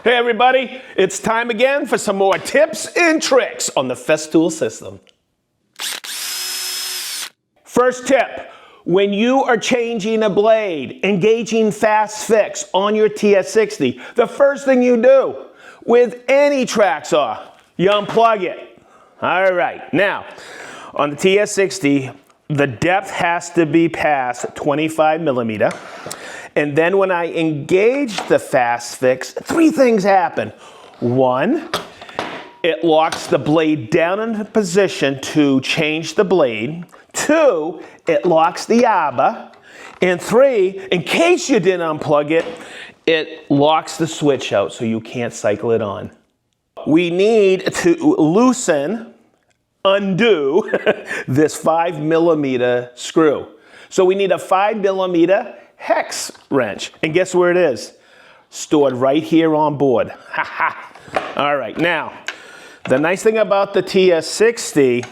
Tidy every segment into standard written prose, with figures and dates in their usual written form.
Hey everybody, it's time again for some more tips and tricks on the Festool system. First tip, when you are changing a blade, engaging FastFix on your TS60, the first thing you do with any track saw, you unplug it. All right, now on the TS60, the depth has to be past 25 millimeter. And then when I engage the FastFix, three things happen. One, it locks the blade down into position to change the blade. Two, it locks the arbor. And three, in case you didn't unplug it, it locks the switch out so you can't cycle it on. We need to undo this 5 millimeter screw. So we need a 5 millimeter hex wrench. And guess where it is? Stored right here on board. Ha ha. All right, now, the nice thing about the TS60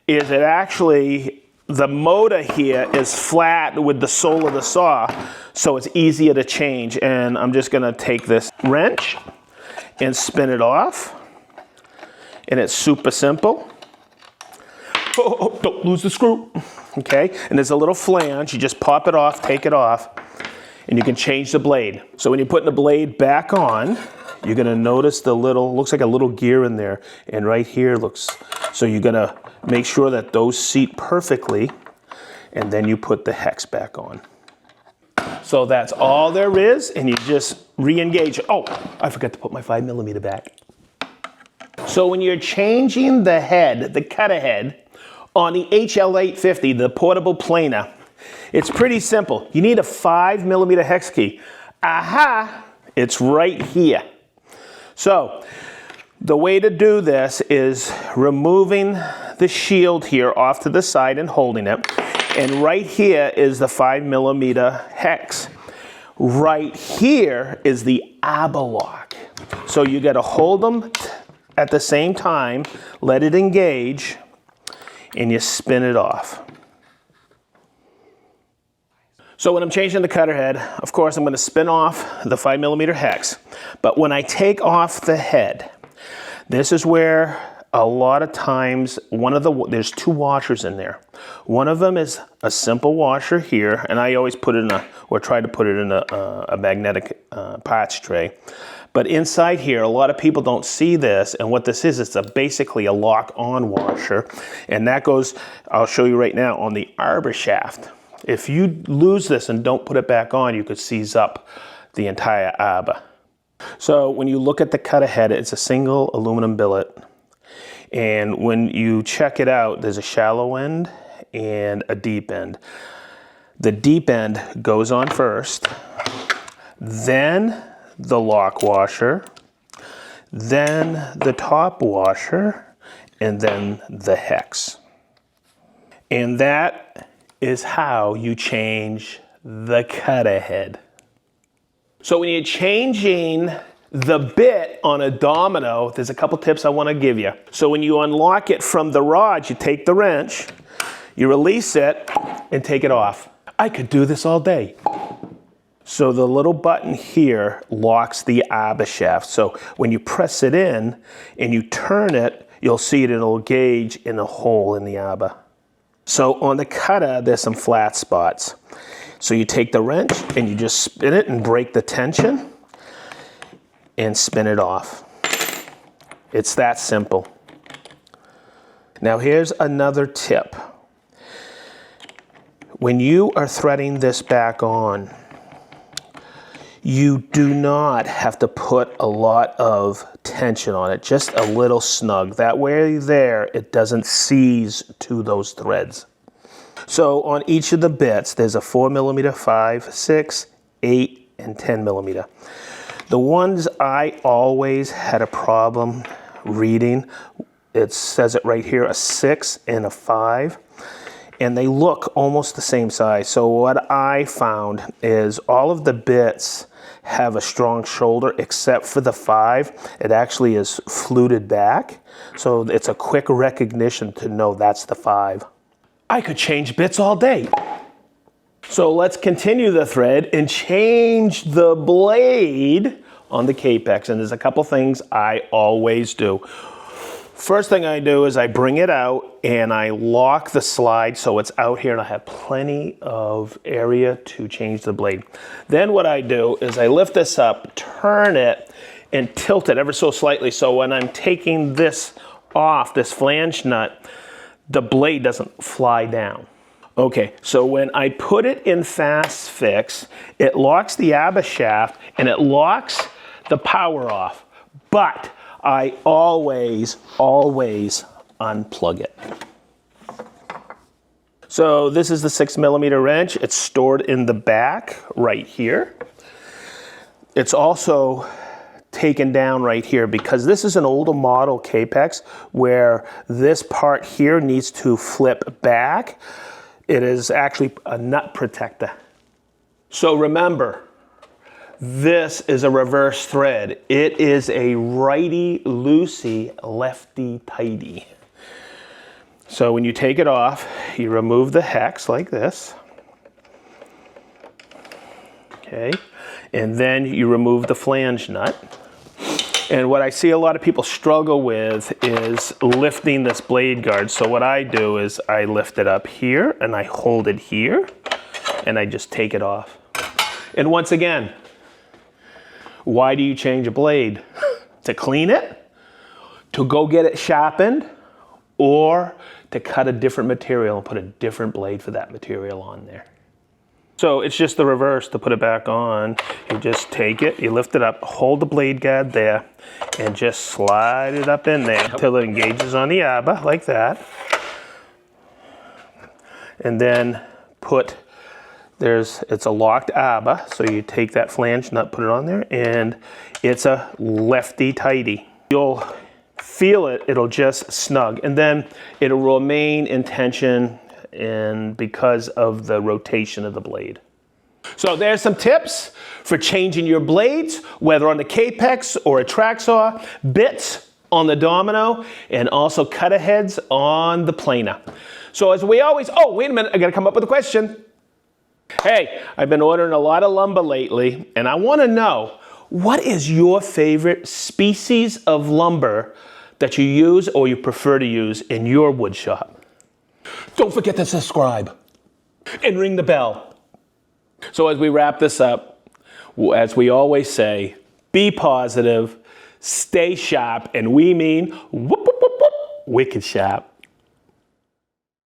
is it actually, the motor here is flat with the sole of the saw, so it's easier to change. And I'm just gonna take this wrench and spin it off. And it's super simple. Oh, don't lose the screw. Okay, and there's a little flange. You just pop it off, take it off, and you can change the blade. So when you're putting the blade back on, you're gonna notice the little, looks like a little gear in there, and right here looks, so you're gonna make sure that those seat perfectly, and then you put the hex back on. So that's all there is, and you just re-engage. Oh, I forgot to put my 5 millimeter back. So when you're changing the head, the cutter head, on the HL850, the portable planer, it's pretty simple. You need a 5 millimeter hex key. Aha, it's right here. So the way to do this is removing the shield here off to the side and holding it. And right here is the 5 millimeter hex. Right here is the arbor lock. So you gotta hold them at the same time, let it engage, and you spin it off. So when I'm changing the cutter head, of course I'm going to spin off the 5 millimeter hex. But when I take off the head, this is where a lot of times there's two washers in there. One of them is a simple washer here, and I always put it in try to put it in a magnetic parts tray. But inside here, a lot of people don't see this, and what this is, it's basically a lock-on washer, and that goes, I'll show you right now, on the arbor shaft. If you lose this and don't put it back on, you could seize up the entire arbor. So when you look at the cutter head, it's a single aluminum billet, and when you check it out, there's a shallow end and a deep end. The deep end goes on first, then the lock washer, then the top washer, and then the hex. And that is how you change the cutter head. So when you're changing the bit on a domino, there's a couple tips I want to give you. So when you unlock it from the rod, you take the wrench, you release it, and take it off. I could do this all day. So the little button here locks the arbor shaft. So when you press it in and you turn it, you'll see it'll gauge in a hole in the arbor. So on the cutter, there's some flat spots. So you take the wrench and you just spin it and break the tension and spin it off. It's that simple. Now here's another tip. When you are threading this back on, you do not have to put a lot of tension on it, just a little snug. That way there, it doesn't seize to those threads. So on each of the bits, there's a 4 millimeter, 5, 6, 8, and 10 millimeter. The ones I always had a problem reading, it says it right here, a 6 and a 5. And they look almost the same size. So what I found is all of the bits have a strong shoulder except for the 5. It actually is fluted back. So it's a quick recognition to know that's the 5. I could change bits all day. So let's continue the thread and change the blade on the Kapex, and there's a couple things I always do. First thing I do is I bring it out and I lock the slide so it's out here and I have plenty of area to change the blade. Then what I do is I lift this up, turn it, and tilt it ever so slightly so when I'm taking this off, this flange nut, the blade doesn't fly down. Okay, so when I put it in FastFix, it locks the ABBA shaft and it locks the power off, but I always unplug it. So this is the 6mm wrench. It's stored in the back right here. It's also taken down right here because this is an older model Kapex where this part here needs to flip back. It is actually a nut protector. So remember, this is a reverse thread. It is a righty-loosey, lefty-tighty. So when you take it off, you remove the hex like this. Okay, and then you remove the flange nut. And what I see a lot of people struggle with is lifting this blade guard. So what I do is I lift it up here and I hold it here and I just take it off. And once again, why do you change a blade? To clean it? To go get it sharpened? Or to cut a different material and put a different blade for that material on there? So it's just the reverse to put it back on. You just take it, you lift it up, hold the blade guard there, and just slide it up in there until it engages on the ABBA like that. And then it's a locked ABBA, so you take that flange nut, put it on there, and it's a lefty-tighty. You'll feel it, it'll just snug, and then it'll remain in tension and because of the rotation of the blade. So there's some tips for changing your blades, whether on the Kapex or a track saw, bits on the domino, and also cutter heads on the planer. So as we always, oh, wait a minute, I gotta come up with a question. Hey, I've been ordering a lot of lumber lately, and I wanna know, what is your favorite species of lumber that you use or you prefer to use in your wood shop? Don't forget to subscribe and ring the bell. So as we wrap this up, as we always say, be positive, stay sharp, and we mean whoop, whoop, whoop, whoop, wicked sharp.